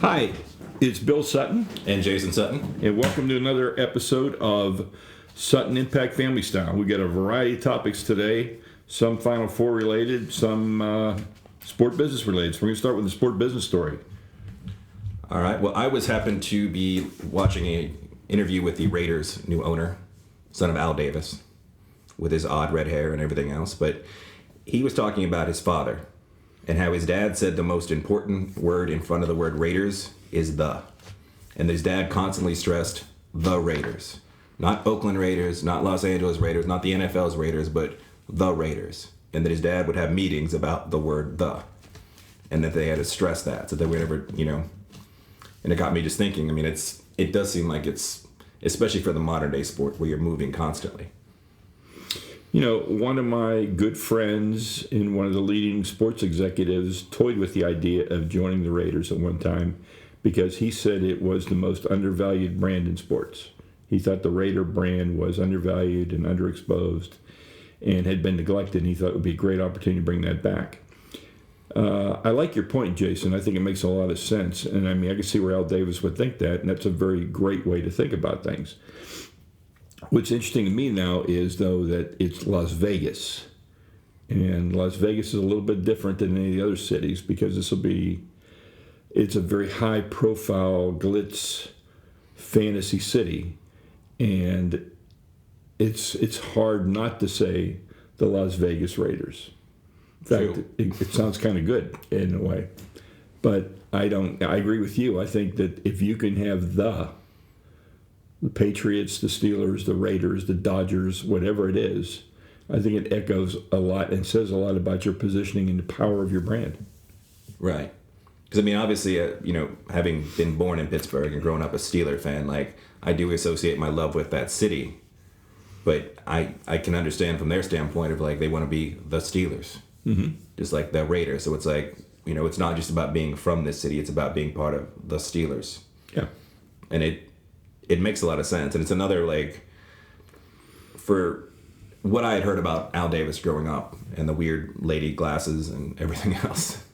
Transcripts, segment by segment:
Hi, it's Bill Sutton, And Jason Sutton. and welcome to another episode of Sutton Impact Family Style. We got a variety of topics today, some Final Four related, some sport business related. So we're going to start with the sport business story. All right. Well, I happened to be watching a interview with the Raiders' new owner, son of Al Davis, with his odd red hair and everything else. But he was talking about his father and how his dad said the most important word in front of the word Raiders is the. And his dad constantly stressed the Raiders. Not Oakland Raiders, not Los Angeles Raiders, not the NFL's Raiders, but the Raiders. And that his dad would have meetings about the word the. And that they had to stress that so that we never, and it got me just thinking, it does seem like it's, especially for the modern day sport where you're moving constantly. One of my good friends and one of the leading sports executives toyed with the idea of joining the Raiders at one time because he said it was the most undervalued brand in sports. He thought the Raider brand was undervalued and underexposed and had been neglected, and he thought it would be a great opportunity to bring that back. I like your point, Jason. I think it makes a lot of sense. And I can see where Al Davis would think that, and that's a very great way to think about things. What's interesting to me now is, though, that it's Las Vegas. And Las Vegas is a little bit different than any of the other cities because it's a very high-profile, glitz fantasy city. And it's hard not to say the Las Vegas Raiders. In fact, it sounds kind of good in a way. But I agree with you. I think that if you can have the Patriots, the Steelers, the Raiders, the Dodgers, whatever it is, I think it echoes a lot and says a lot about your positioning and the power of your brand. Right. Because, obviously, having been born in Pittsburgh and grown up a Steeler fan, I do associate my love with that city. But I can understand from their standpoint of, they want to be the Steelers. Mm-hmm. Just like the Raiders. So it's it's not just about being from this city. It's about being part of the Steelers. Yeah. And it makes a lot of sense. And it's another, for what I had heard about Al Davis growing up and the weird lady glasses and everything else,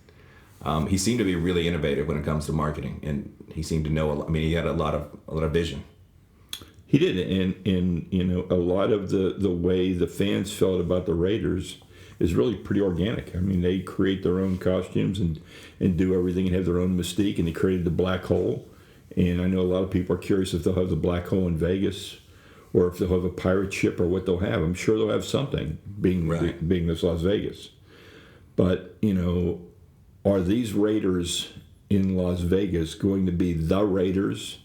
he seemed to be really innovative when it comes to marketing. And he seemed to know, he had a lot of vision. He did. And a lot of the way the fans felt about the Raiders is really pretty organic. They create their own costumes and do everything and have their own mystique. And they created the black hole. And I know a lot of people are curious if they'll have the black hole in Vegas or if they'll have a pirate ship or what they'll have. I'm sure they'll have something being this Las Vegas. But, are these Raiders in Las Vegas going to be the Raiders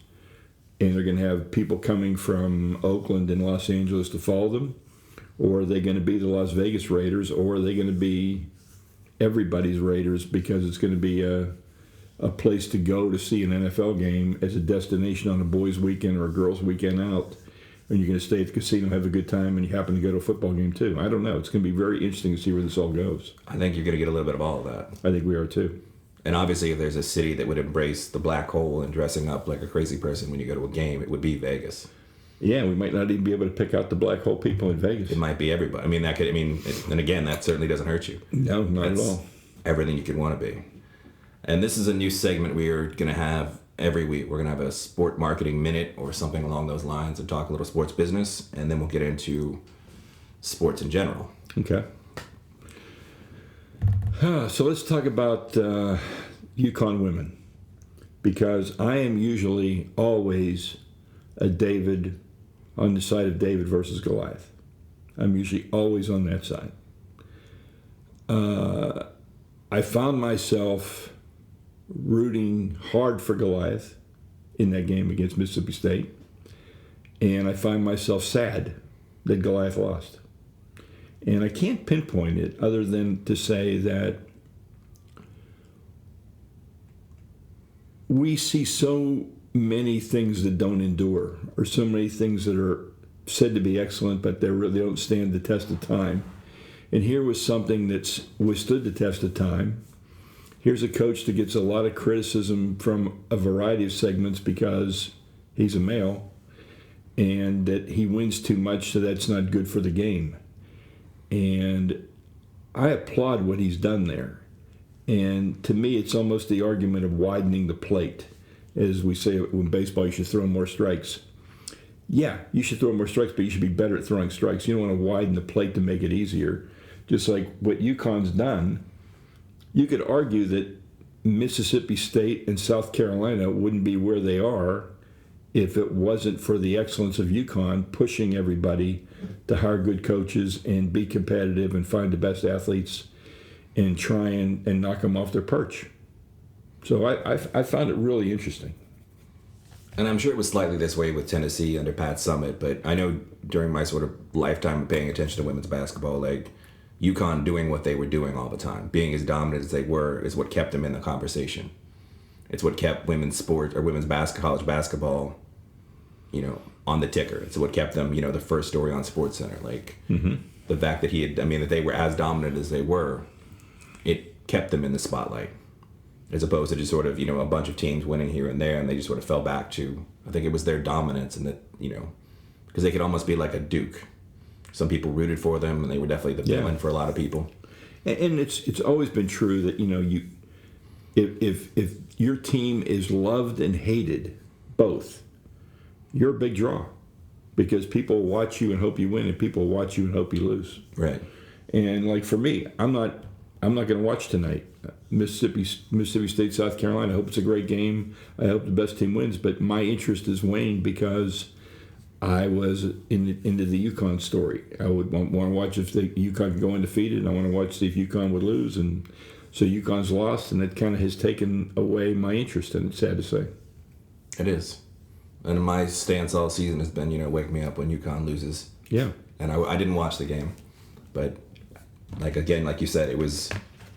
and they're going to have people coming from Oakland and Los Angeles to follow them? Or are they going to be the Las Vegas Raiders, or are they going to be everybody's Raiders because it's going to be a place to go to see an NFL game as a destination on a boys' weekend or a girls' weekend out, and you're going to stay at the casino, have a good time, and you happen to go to a football game too? I don't know. It's going to be very interesting to see where this all goes. I think you're going to get a little bit of all of that. I think we are too. And obviously, if there's a city that would embrace the black hole and dressing up like a crazy person when you go to a game, it would be Vegas. Yeah, we might not even be able to pick out the black hole people in Vegas. It might be everybody. And again, that certainly doesn't hurt you. No, not at all. Everything you could want to be. And this is a new segment we are going to have every week. We're going to have a sport marketing minute or something along those lines and talk a little sports business, and then we'll get into sports in general. Okay. So let's talk about UConn women, because I am usually always on the side of David versus Goliath. I'm usually always on that side. I found myself rooting hard for Goliath in that game against Mississippi State, and I find myself sad that Goliath lost. And I can't pinpoint it other than to say that we see so many things that don't endure, or so many things that are said to be excellent, but they don't stand the test of time. And here was something that's withstood the test of time. Here's a coach that gets a lot of criticism from a variety of segments because he's a male, and that he wins too much, so that's not good for the game. And I applaud what he's done there. And to me, it's almost the argument of widening the plate. As we say in baseball, you should throw more strikes. Yeah, you should throw more strikes, but you should be better at throwing strikes. You don't want to widen the plate to make it easier. Just like what UConn's done, you could argue that Mississippi State and South Carolina wouldn't be where they are if it wasn't for the excellence of UConn pushing everybody to hire good coaches and be competitive and find the best athletes and try and knock them off their perch. So I found it really interesting. And I'm sure it was slightly this way with Tennessee under Pat Summitt, but I know during my sort of lifetime of paying attention to women's basketball, like UConn doing what they were doing all the time, being as dominant as they were, is what kept them in the conversation. It's what kept women's sport or women's college basketball, on the ticker. It's what kept them, the first story on SportsCenter. Like the fact that that they were as dominant as they were, it kept them in the spotlight. As opposed to just sort of, a bunch of teams winning here and there, and they just sort of fell back to, I think it was their dominance, and that, because they could almost be like a Duke. Some people rooted for them, and they were definitely the villain for a lot of people. And it's always been true that, if your team is loved and hated, both, you're a big draw. Because people watch you and hope you win, and people watch you and hope you lose. Right. And like for me, I'm not going to watch tonight. Mississippi State, South Carolina. I hope it's a great game. I hope the best team wins. But my interest is waned because I was into the UConn story. I would want to watch if the UConn could go undefeated. And I want to watch see if UConn would lose. And so UConn's lost, and it kind of has taken away my interest. And it's sad to say. It is. And my stance all season has been, wake me up when UConn loses. Yeah. And I didn't watch the game, but like you said, it was.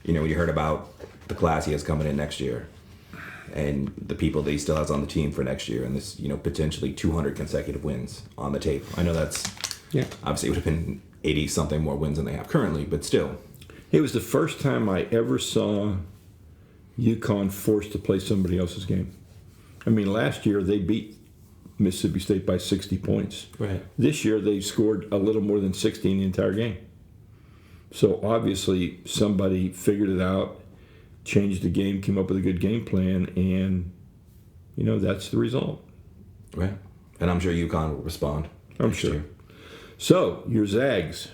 When you heard about the class he has coming in next year and the people that he still has on the team for next year and this, potentially 200 consecutive wins on the tape. I know that's, obviously it would have been 80-something more wins than they have currently, but still. It was the first time I ever saw UConn forced to play somebody else's game. I mean, last year they beat Mississippi State by 60 points. Right. This year they scored a little more than 60 in the entire game. So obviously somebody figured it out, changed the game, came up with a good game plan, and that's the result. Right. And I'm sure UConn will respond. I'm sure. Year. So your Zags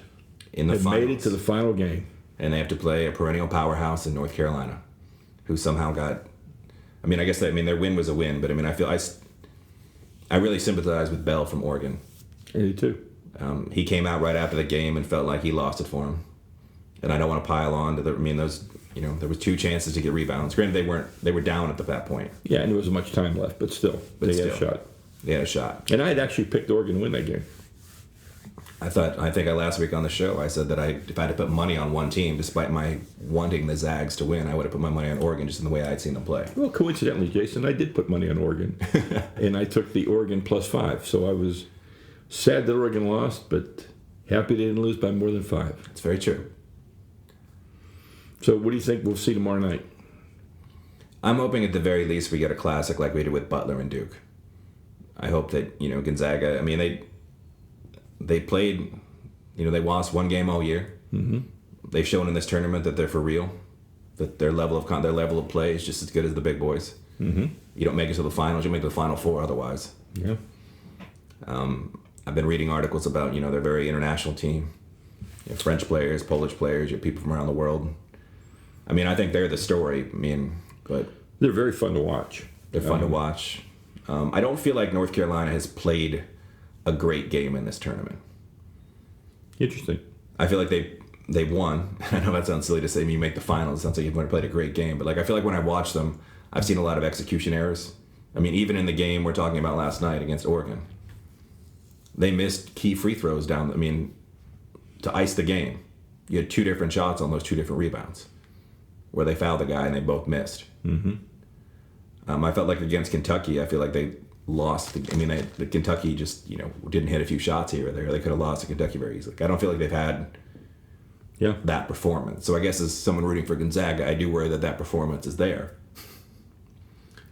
have made it to the final game, and they have to play a perennial powerhouse in North Carolina, who somehow got. I guess their win was a win, but I really sympathize with Bell from Oregon. I do too. He came out right after the game and felt like he lost it for him. And I don't want to pile on to there was 2 chances to get rebounds. Granted, they were down at that point. Yeah, and there wasn't much time left, but still, they had a shot. They had a shot. And I had actually picked Oregon to win that game. I think last week on the show I said that if I had to put money on one team, despite my wanting the Zags to win, I would have put my money on Oregon just in the way I'd seen them play. Well, coincidentally, Jason, I did put money on Oregon, and I took the Oregon +5. So I was sad that Oregon lost, but happy they didn't lose by more than 5. It's very true. So what do you think we'll see tomorrow night? I'm hoping at the very least we get a classic like we did with Butler and Duke. I hope that, Gonzaga, they played, they lost one game all year. Mm-hmm. They've shown in this tournament that they're for real, that their level of play is just as good as the big boys. Mm-hmm. You don't make it to the finals, you make it to the Final Four otherwise. Yeah. I've been reading articles about, their very international team. French players, Polish players, people from around the world. I think they're the story. But they're very fun to watch. They're fun to watch. I don't feel like North Carolina has played a great game in this tournament. Interesting. I feel like they won. I know that sounds silly to say. You make the finals. It sounds like you've played a great game. But I feel like when I watch them, I've seen a lot of execution errors. Even in the game we're talking about last night against Oregon, they missed key free throws down. To ice the game, you had 2 different shots on those 2 different rebounds, where they fouled the guy and they both missed. Mm-hmm. I felt like against Kentucky, I feel like they lost. The Kentucky just didn't hit a few shots here or there. They could have lost to Kentucky very easily. I don't feel like they've had that performance. So I guess as someone rooting for Gonzaga, I do worry that performance is there,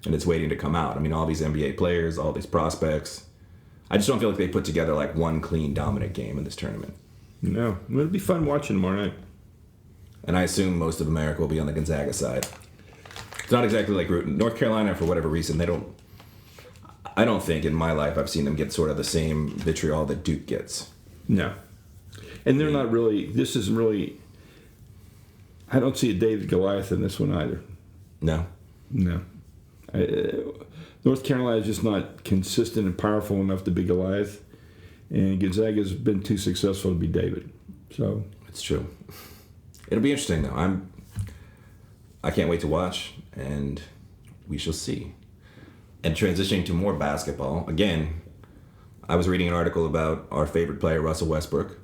and it's waiting to come out. All these NBA players, all these prospects. I just don't feel like they put together one clean dominant game in this tournament. No, it'll be fun watching tomorrow night. And I assume most of America will be on the Gonzaga side. It's not exactly like North Carolina, for whatever reason, I don't think in my life I've seen them get sort of the same vitriol that Duke gets. No. And they're not really, this isn't really, I don't see a David Goliath in this one either. No. No. North Carolina is just not consistent and powerful enough to be Goliath. And Gonzaga's been too successful to be David. So it's true. It'll be interesting, though. I can't wait to watch, and we shall see. And transitioning to more basketball, again, I was reading an article about our favorite player, Russell Westbrook.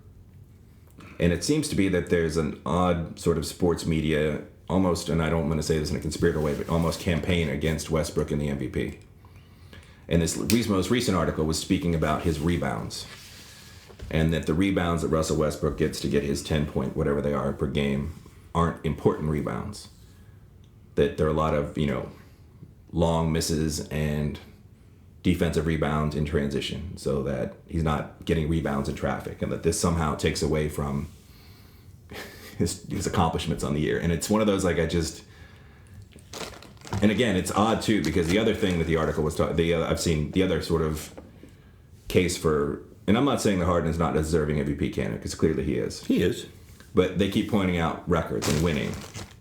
And it seems to be that there's an odd sort of sports media, almost, and I don't want to say this in a conspiratorial way, but almost campaign against Westbrook in the MVP. And this most recent article was speaking about his rebounds. And that the rebounds that Russell Westbrook gets to get his 10-point, whatever they are per game, aren't important rebounds. That there are a lot of, long misses and defensive rebounds in transition, so that he's not getting rebounds in traffic, and that this somehow takes away from his accomplishments on the year. And it's one of those, and again, it's odd too, because the other thing that the article was talking, I've seen the other sort of case for, and I'm not saying that Harden's not a deserving MVP candidate, because clearly he is. he is. But they keep pointing out records and winning.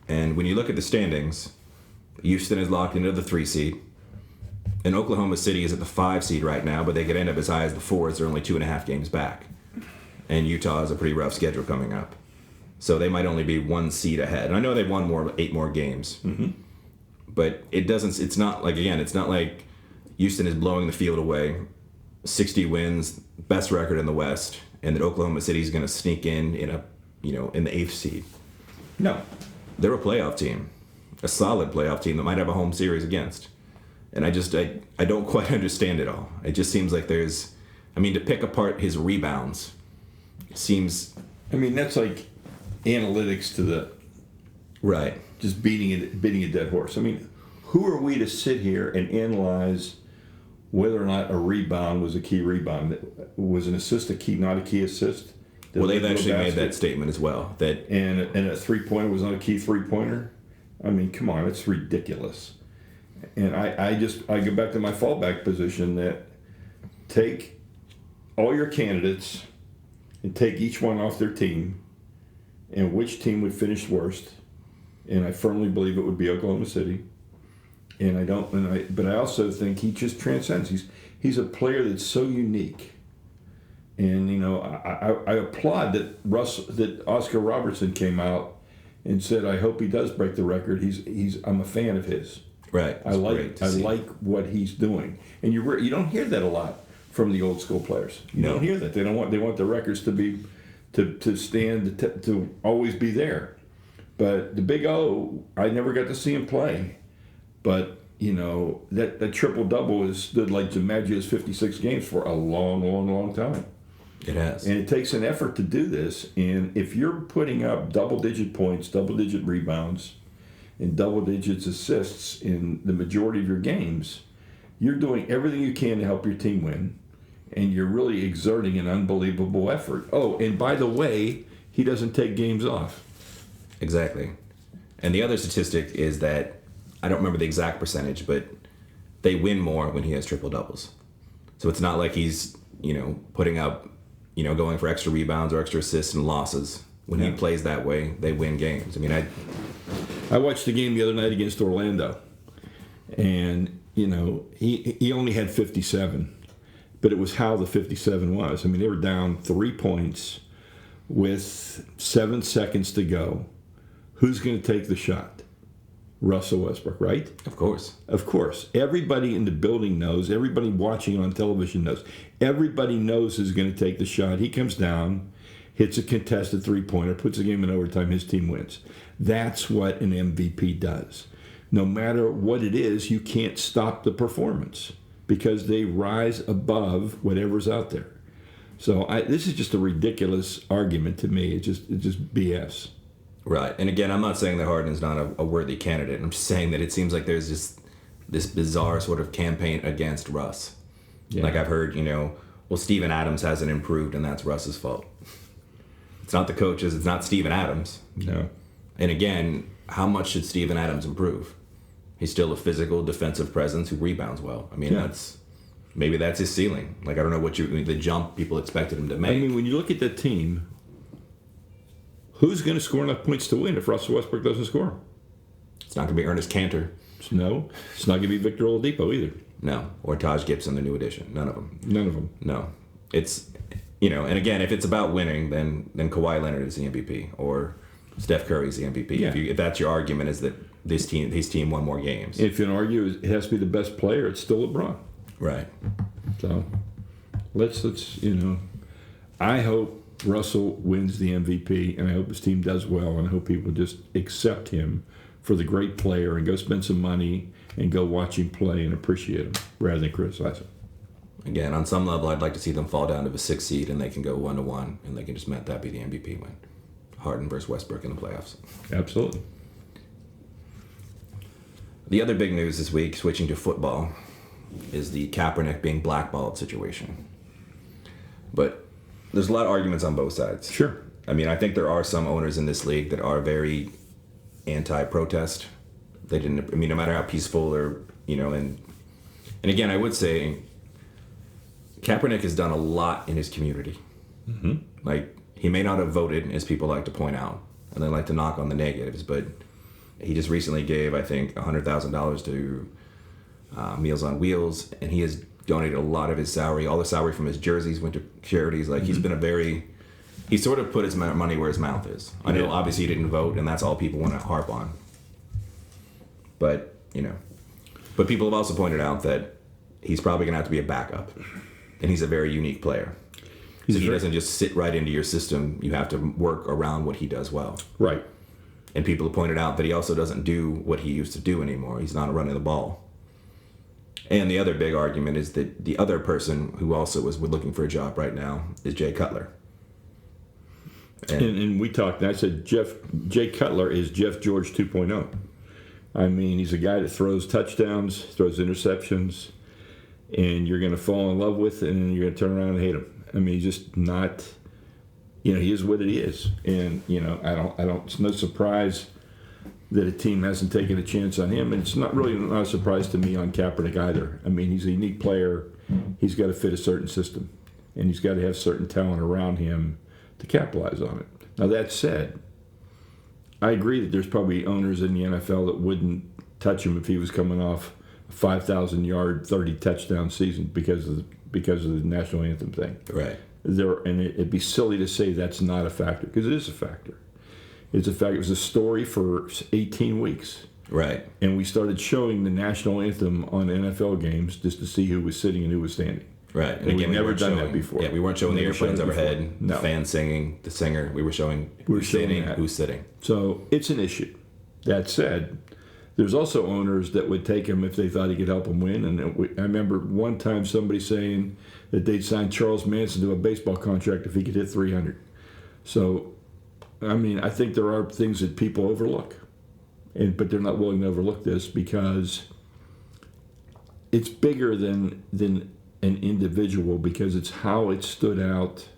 And when you look at the standings, Houston is locked into the 3 seed. And Oklahoma City is at the 5 seed right now, but they could end up as high as the 4 as they're only 2.5 games back. And Utah has a pretty rough schedule coming up. So they might only be 1 seed ahead. And I know they've won 8 more games. Mm-hmm. But it's not like Houston is blowing the field away. 60 wins, best record in the West, and that Oklahoma City is going to sneak in the 8th seed. No. They're a playoff team. A solid playoff team that might have a home series against. And I don't quite understand it all. It just seems like to pick apart his rebounds seems... that's like analytics to the... Right. Just beating a dead horse. Who are we to sit here and analyze whether or not a rebound was a key rebound? Was an assist not a key assist? Well, they've actually made that statement as well. And a three-pointer was not a key three-pointer? Come on, it's ridiculous. And I go back to my fallback position that take all your candidates and take each one off their team and which team would finish worst. And I firmly believe it would be Oklahoma City. But I also think he just transcends. He's a player that's so unique. And I applaud that Oscar Robertson came out and said, I hope he does break the record. I'm a fan of his. Right. I like what he's doing. And you don't hear that a lot from the old school players. You don't hear that. They want the records to stand to always be there. But the Big O, I never got to see him play. But that triple double has stood like DiMaggio's 56 games for a long, long, long time. It has. And it takes an effort to do this. And if you're putting up double-digit points, double-digit rebounds, and double-digit assists in the majority of your games, you're doing everything you can to help your team win. And you're really exerting an unbelievable effort. Oh, and by the way, he doesn't take games off. Exactly. And the other statistic is that, I don't remember the exact percentage, but they win more when he has triple-doubles. So it's not like he's, putting up, going for extra rebounds or extra assists and losses. When he plays that way, they win games. I watched the game the other night against Orlando, and he only had 57, but it was how the 57 was. They were down 3 points with 7 seconds to go. Who's going to take the shot? Russell Westbrook, right? Of course. Of course. Everybody in the building knows. Everybody watching on television knows. Everybody knows who's going to take the shot. He comes down, hits a contested three-pointer, puts the game in overtime, his team wins. That's what an MVP does. No matter what it is, you can't stop the performance because they rise above whatever's out there. So this is just a ridiculous argument to me. It's just BS. Right. And again, I'm not saying that Harden's not a worthy candidate. I'm just saying that it seems like there's just this bizarre sort of campaign against Russ. Yeah. Like I've heard, Steven Adams hasn't improved and that's Russ's fault. It's not the coaches. It's not Steven Adams. No. And again, how much should Steven Adams improve? He's still a physical defensive presence who rebounds well. I mean, maybe that's his ceiling. Like, I don't know the jump people expected him to make. I mean, when you look at that team, who's going to score enough points to win if Russell Westbrook doesn't score? It's not going to be Ernest Cantor. No. It's not going to be Victor Oladipo either. No. Or Taj Gibson, the new addition. None of them. None of them. No. It's, and again, if it's about winning, then Kawhi Leonard is the MVP or Steph Curry's the MVP. Yeah. If that's your argument, is that his team won more games. If you can argue it has to be the best player, it's still LeBron. Right. So let's I hope Russell wins the MVP, and I hope his team does well, and I hope people just accept him for the great player and go spend some money and go watch him play and appreciate him rather than criticize him. Again, on some level, I'd like to see them fall down to the 6th seed and they can go 1-1, and they can just let that be the MVP win. Harden versus Westbrook in the playoffs. Absolutely. The other big news this week, switching to football, is the Kaepernick being blackballed situation. But there's a lot of arguments on both sides. Sure. I mean, I think there are some owners in this league that are very anti-protest. They didn't. I mean, no matter how peaceful or and again, I would say Kaepernick has done a lot in his community. Mm-hmm. Like, he may not have voted, as people like to point out, and they like to knock on the negatives, but he just recently gave, I think, $100,000 to Meals on Wheels, and he has donated a lot of his salary. All the salary from his jerseys went to charities. Like, he's been he sort of put his money where his mouth is. I know, obviously, he didn't vote, and that's all people want to harp on. But, but people have also pointed out that he's probably going to have to be a backup, and he's a very unique player. He doesn't just sit right into your system. You have to work around what he does well. Right. And people have pointed out that he also doesn't do what he used to do anymore. He's not running the ball. And the other big argument is that the other person who also is looking for a job right now is Jay Cutler. And we talked, and I said Jay Cutler is Jeff George 2.0. I mean, he's a guy that throws touchdowns, throws interceptions, and you're going to fall in love with, and then you're going to turn around and hate him. I mean, he's just not, he is what he is. And, it's no surprise that a team hasn't taken a chance on him. And it's not a surprise to me on Kaepernick either. I mean, he's a unique player. He's got to fit a certain system. And he's got to have certain talent around him to capitalize on it. Now, that said, I agree that there's probably owners in the NFL that wouldn't touch him if he was coming off a 5,000-yard, 30-touchdown season because of the national anthem thing. Right. And it'd be silly to say that's not a factor, because it is a factor. It's a fact. It was a story for 18 weeks. Right. And we started showing the national anthem on NFL games just to see who was sitting and who was standing. Right. And again, we've never done that before. Yeah, we weren't showing the airplanes overhead, the fans singing, the singer. We were showing who's standing, who's sitting. So it's an issue. That said, there's also owners that would take him if they thought he could help them win. And I remember one time somebody saying that they'd sign Charles Manson to a baseball contract if he could hit 300. So, I mean, I think there are things that people overlook. But they're not willing to overlook this because it's bigger than an individual, because it's how it stood out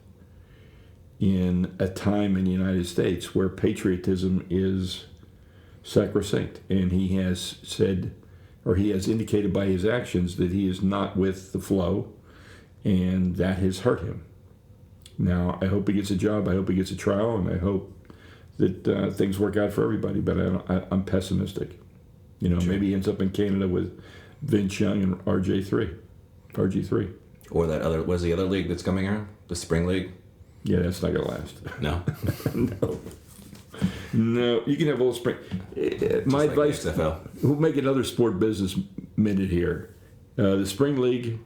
in a time in the United States where patriotism is sacrosanct. And he has said, or he has indicated by his actions, that he is not with the flow, and that has hurt him. Now, I hope he gets a job, I hope he gets a trial, and I hope that things work out for everybody, but I'm pessimistic. Sure. Maybe he ends up in Canada with Vince Young and RG3. Or that other, what's the other league that's coming around? The Spring League? Yeah, that's not going to last. No? No, you can have a little spring. My advice, XFL. We'll make another sport business minute here. The Spring League,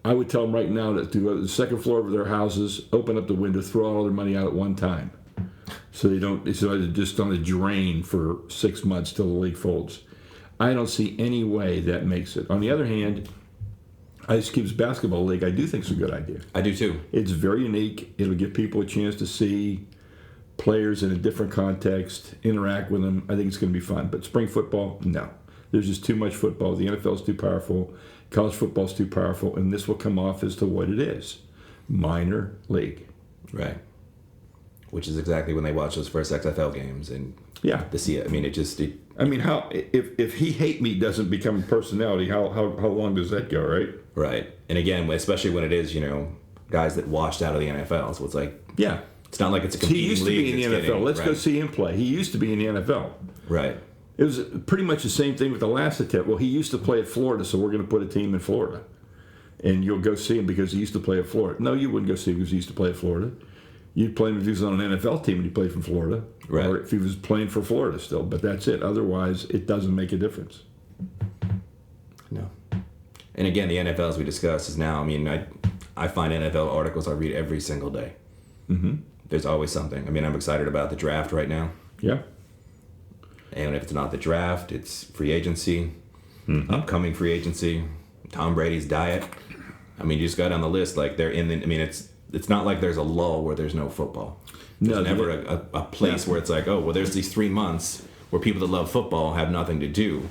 I would tell them right now that to go to the second floor of their houses, open up the window, throw all their money out at one time. So they're just on a drain for 6 months till the league folds. I don't see any way that makes it. On the other hand, Ice Cube's basketball league, I do think is a good idea. I do too. It's very unique. It'll give people a chance to see players in a different context, interact with them. I think it's going to be fun. But spring football, no. There's just too much football. The NFL's too powerful. College football's too powerful. And this will come off as to what it is. Minor league. Right. which is exactly when they watch those first XFL games and Yeah. to see it. I mean, I mean, how if he hate me doesn't become a personality, how long does that go, right? right. And again, especially when it is, guys that washed out of the NFL. So it's like, Yeah. it's not like it's a He competing used to league. be in the that's NFL. getting- Let's go right. see him play. He used to be in the NFL. Right. It was pretty much the same thing with the last attempt. Well, he used to play at Florida, so we're going to put a team in Florida. And you'll go see him because he used to play at Florida. No, you wouldn't go see him because he used to play at Florida. You'd play him if he was on an NFL team and he played from Florida. Right. Or if he was playing for Florida still. But that's it. Otherwise, it doesn't make a difference. No. And again, the NFL, as we discussed, is now, I mean, I find NFL articles I read every single day. Mm-hmm. There's always something. I mean, I'm excited about the draft right now. Yeah. And if it's not the draft, it's free agency, upcoming free agency, Tom Brady's diet. I mean, you just go down the list. Like, they're in the, I mean, it's not like there's a lull where there's no football. There's never a place where it's like, oh, well, there's these 3 months where people that love football have nothing to do.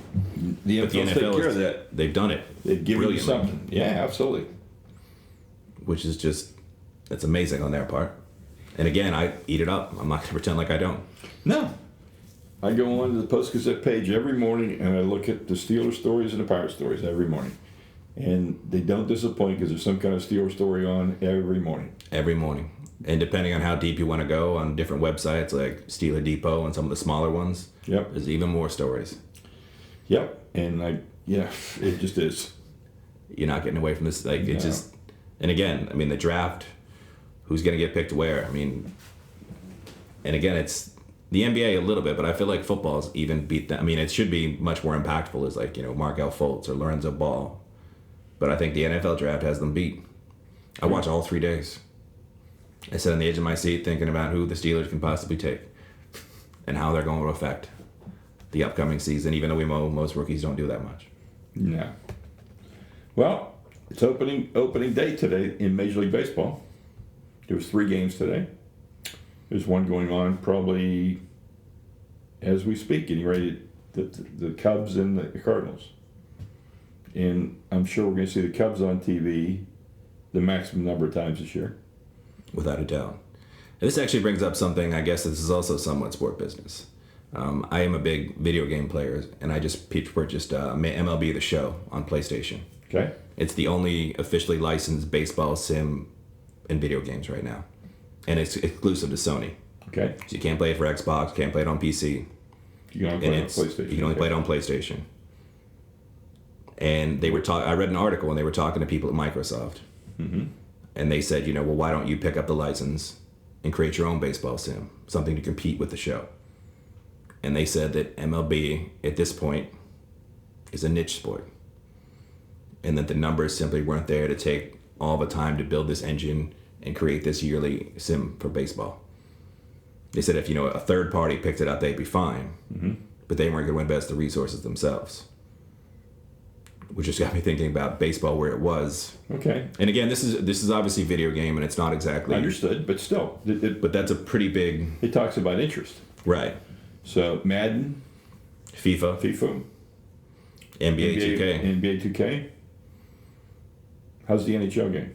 The But the NFL take NFL care of that. they've done it. They've given you brilliantly, something. Yeah, absolutely. which is just, it's amazing on their part. And again, I eat it up. I'm not going to pretend like I don't. No. I go on to the Post-Gazette page every morning and I look at the Steelers stories and the Pirate stories every morning. And they don't disappoint because there's some kind of Steelers story on every morning. Every morning. And depending on how deep you want to go on different websites like Steeler Depot and some of the smaller ones, Yep. there's even more stories. Yep. And it just is. You're not getting away from this. Like, it's No. just, and again, I mean, the draft, who's going to get picked where? I mean, and again, it's the NBA a little bit, but I feel like football's even beat that. I mean, it should be much more impactful as like, Markel Fultz or Lorenzo Ball. But I think the NFL draft has them beat. I watch all 3 days. I sit on the edge of my seat thinking about who the Steelers can possibly take and how they're going to affect the upcoming season, even though we know most rookies don't do that much. No. Well, it's opening day today in Major League Baseball. There was 3 games today. There's one going on probably as we speak, getting ready the Cubs and the Cardinals. And I'm sure we're going to see the Cubs on TV the maximum number of times this year. Without a doubt. And this actually brings up something, I guess this is also somewhat sport business. I am a big video game player, and I just purchased MLB The Show on PlayStation. Okay. It's the only officially licensed baseball sim in video games right now. And it's exclusive to Sony. Okay. So you can't play it for Xbox, can't play it on PC. You can only play it on PlayStation. You can only play it on PlayStation. And they were I read an article and they were talking to people at Microsoft. Mm-hmm. And they said, well, why don't you pick up the license and create your own baseball sim, something to compete with the show? And they said that MLB at this point is a niche sport. And that the numbers simply weren't there to take all the time to build this engine and create this yearly sim for baseball. They said if, a third party picked it up, they'd be fine. Mm-hmm. But they weren't going to invest the resources themselves. Which just got me thinking about baseball where it was. Okay. And again, this is obviously a video game, and it's not exactly Understood, but still. But that's a pretty big. It talks about interest. Right. So Madden, FIFA, NBA 2K. NBA 2K. How's the NHL game?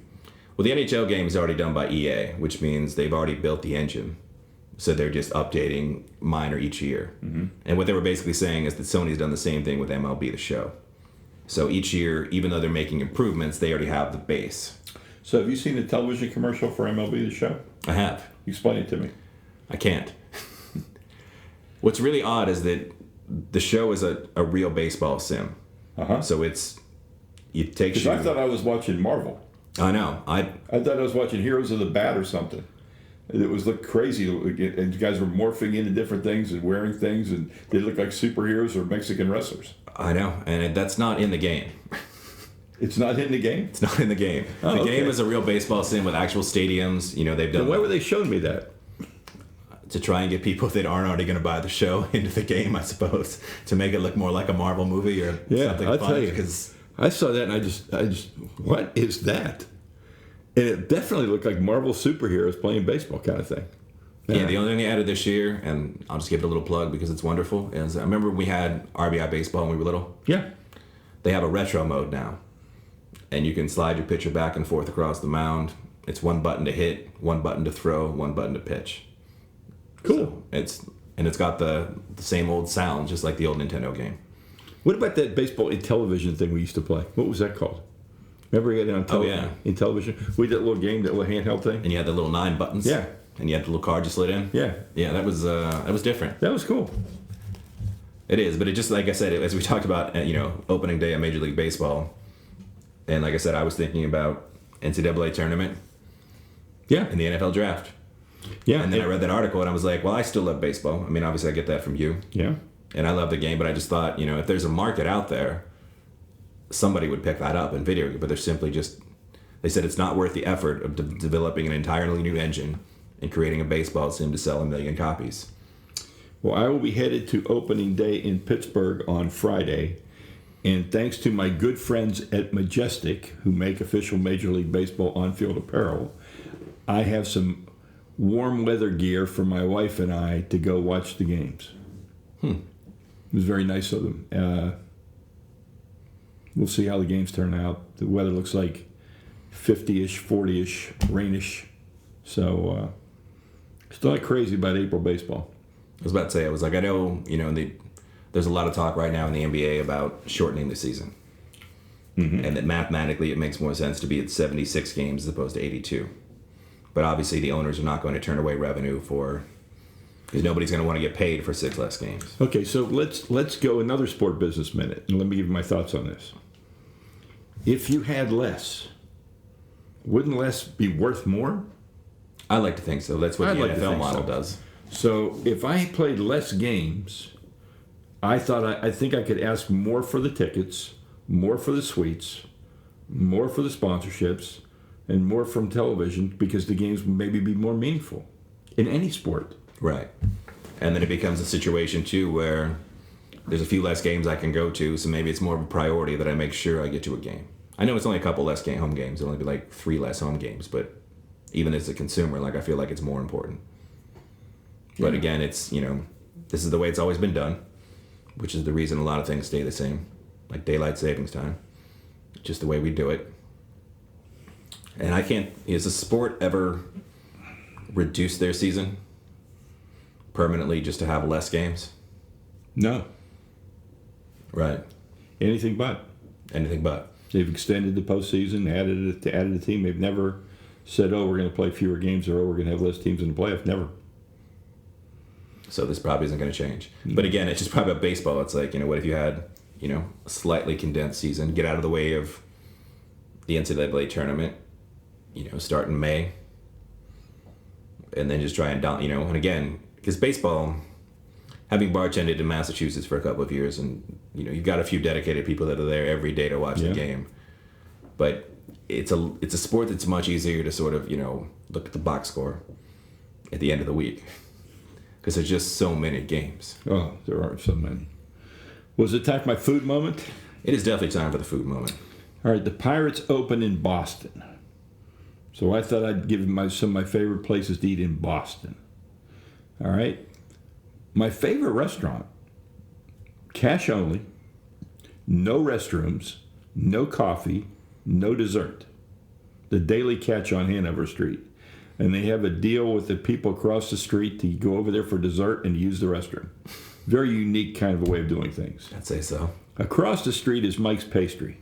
Well, the NHL game is already done by EA, which means they've already built the engine. So they're just updating minor each year. Mm-hmm. And what they were basically saying is that Sony's done the same thing with MLB The Show. So each year, even though they're making improvements, they already have the base. So have you seen the television commercial for MLB The Show? I have. Explain it to me. I can't. What's really odd is that the show is a real baseball sim. Uh-huh. So it takes Because you. I thought I was watching Marvel. I know. I thought I was watching Heroes of the Bat or something. It was look crazy. And guys were morphing into different things and wearing things, and they looked like superheroes or Mexican wrestlers. I know, and that's not in the game. It's not in the game? It's not in the game. Oh, the game okay. is a real baseball sim with actual stadiums. They've done Then why were they showing me that? to try and get people that aren't already going to buy the show into the game, I suppose, to make it look more like a Marvel movie or something I'll fun. tell you. Because I saw that and I just, what is that? And it definitely looked like Marvel superheroes playing baseball kind of thing. yeah, the only thing they added this year, and I'll just give it a little plug because it's wonderful, is I remember we had RBI baseball when we were little. Yeah. They have a retro mode now. And you can slide your pitcher back and forth across the mound. It's one button to hit, one button to throw, one button to pitch. Cool. So it's got the same old sound, just like the old Nintendo game. What about that baseball in television thing we used to play? What was that called? Remember you had it on television? Oh, yeah. In television? We did that little game, that little handheld thing? And you had the little 9 buttons. Yeah. And you had the little card you slid in. Yeah. Yeah, that was different. That was cool. It is, but it just, like I said, as we talked about, opening day at Major League Baseball, and like I said, I was thinking about NCAA tournament Yeah. and the NFL draft. Yeah. And then I read that article and I was like, well, I still love baseball. I mean, obviously I get that from you. Yeah. And I love the game, but I just thought, if there's a market out there, somebody would pick that up in video. But they're simply they said it's not worth the effort of developing an entirely new engine and creating a baseball sim to sell 1 million copies. Well, I will be headed to opening day in Pittsburgh on Friday. And thanks to my good friends at Majestic, who make official Major League Baseball on-field apparel, I have some warm weather gear for my wife and I to go watch the games. It was very nice of them. We'll see how the games turn out. The weather looks like 50-ish, 40-ish, rainish. So, still not crazy about April baseball. I was about to say, I know, there's a lot of talk right now in the NBA about shortening the season. Mm-hmm. And that mathematically it makes more sense to be at 76 games as opposed to 82. But obviously the owners are not going to turn away revenue because nobody's going to want to get paid for 6 less games. Okay, so let's go another sport business minute, and let me give you my thoughts on this. If you had less, wouldn't less be worth more? I like to think so. That's what the NFL model does. So if I played less games, I think I could ask more for the tickets, more for the suites, more for the sponsorships, and more from television because the games would maybe be more meaningful in any sport. Right. And then it becomes a situation, too, where there's a few less games I can go to, so maybe it's more of a priority that I make sure I get to a game. I know it's only a couple less home games. It'll only be like 3 less home games, but even as a consumer, I feel like it's more important. Yeah. But again, it's, this is the way it's always been done, which is the reason a lot of things stay the same, like daylight savings time. Just the way we do it. And has the sport ever reduced their season permanently just to have less games? No. Right. Anything but. They've extended the postseason, added a team. They've never said, we're going to play fewer games or we're going to have less teams in the playoff. Never. So this probably isn't going to change. Mm-hmm. But again, it's just probably about baseball. It's like, what if you had, a slightly condensed season, get out of the way of the NCAA tournament, start in May, and then just try and down, and again, because baseball, having bartended in Massachusetts for a couple of years, and you've got a few dedicated people that are there every day to watch the game, but it's a sport that's much easier to sort of look at the box score at the end of the week because there's just so many games. Oh, there are so many. Was it time for my food moment? It is definitely time for the food moment. All right, the Pirates open in Boston. So I thought I'd give some of my favorite places to eat in Boston. All right. My favorite restaurant, cash only, no restrooms, no coffee, no dessert. The Daily Catch on Hanover Street. And they have a deal with the people across the street to go over there for dessert and use the restroom. Very unique kind of a way of doing things. I'd say so. Across the street is Mike's Pastry.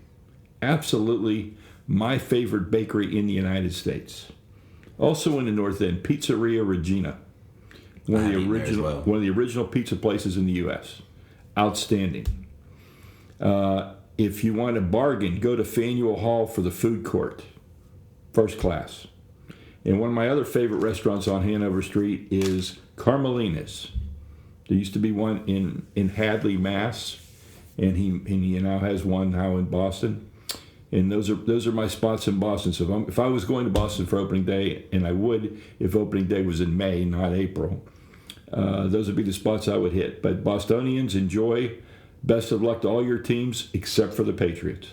Absolutely my favorite bakery in the United States. Also in the North End, Pizzeria Regina. One of the original pizza places in the U.S. Outstanding. If you want a bargain, go to Faneuil Hall for the food court. First class. And one of my other favorite restaurants on Hanover Street is Carmelina's. There used to be one in Hadley, Mass. And he now has one now in Boston. And those are my spots in Boston. So if I was going to Boston for opening day, and I would if opening day was in May, not April, those would be the spots I would hit. But Bostonians, enjoy. Best of luck to all your teams except for the Patriots.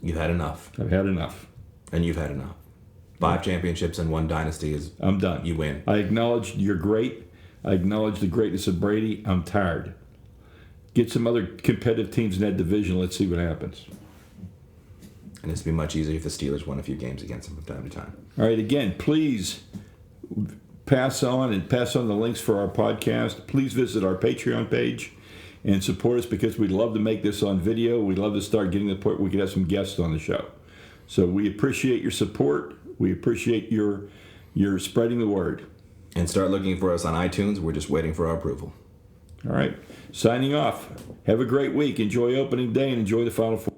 You've had enough. I've had enough. And you've had enough. 5 championships and 1 dynasty is... I'm done. You win. I acknowledge you're great. I acknowledge the greatness of Brady. I'm tired. Get some other competitive teams in that division. Let's see what happens. And it's be much easier if the Steelers won a few games against them from time to time. All right, again, please pass on the links for our podcast, please visit our Patreon page and support us, because we'd love to make this on video. We'd love to start getting to the point where we could have some guests on the show. So we appreciate your support. We appreciate your spreading the word. And start looking for us on iTunes. We're just waiting for our approval. All right. Signing off. Have a great week. Enjoy opening day and enjoy the Final Four.